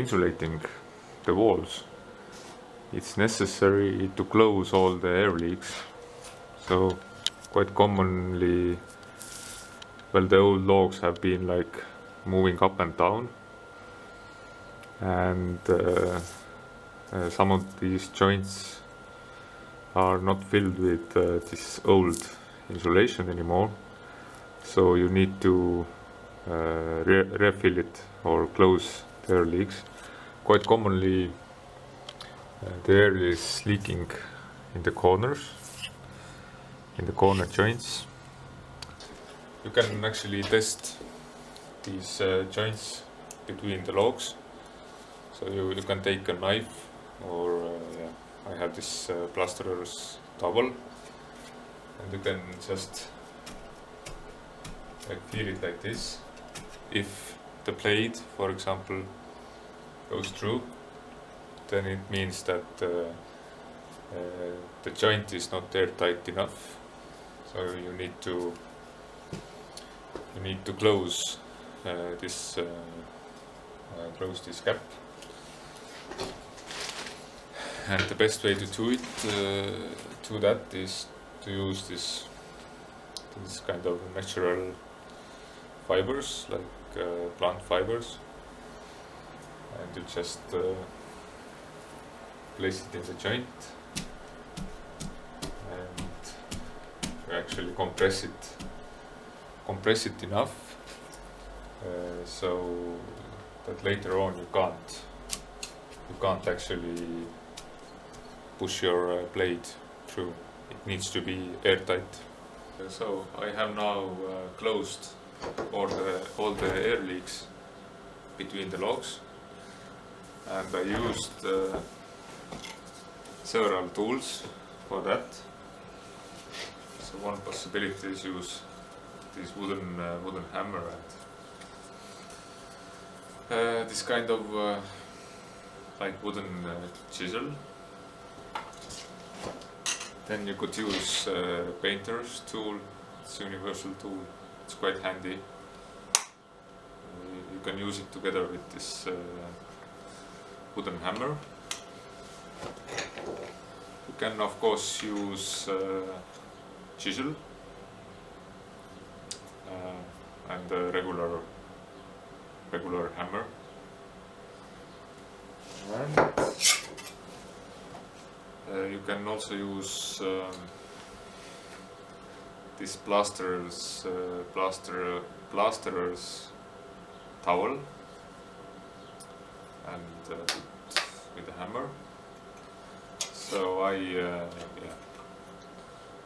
insulating the walls, it's necessary to close all the air leaks. So quite commonly, well, the old logs have been like moving up and down, and some of these joints are not filled with this old insulation anymore, so you need to refill it or close the air leaks. Quite commonly the air is leaking in the corners, in the corner joints. You can actually test these joints between the logs. So you can take a knife, or I have this plasterer's towel, and you can just like feel it like this. If the blade, for example, goes through, then it means that the joint is not airtight enough. So you need to close this gap. And the best way to do that is to use this kind of natural fibers, like plant fibers, and you just place it in the joint, and you actually compress it enough so that later on you can't actually push your blade through. It needs to be airtight. So I have now closed all the air leaks between the logs, and I used several tools for that. So one possibility is use this wooden hammer and this kind of like wooden chisel. Then you could use painter's tool. It's a universal tool. It's quite handy. You can use it together with this wooden hammer. You can of course use chisel and a regular hammer. And you can also use this plasterer's towel and with a hammer. So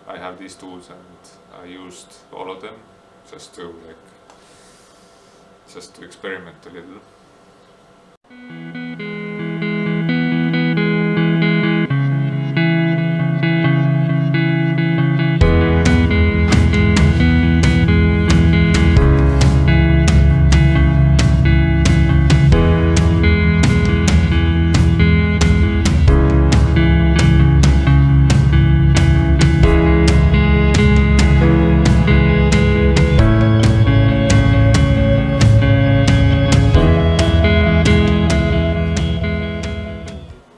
I have these tools, and I used all of them just to experiment a little.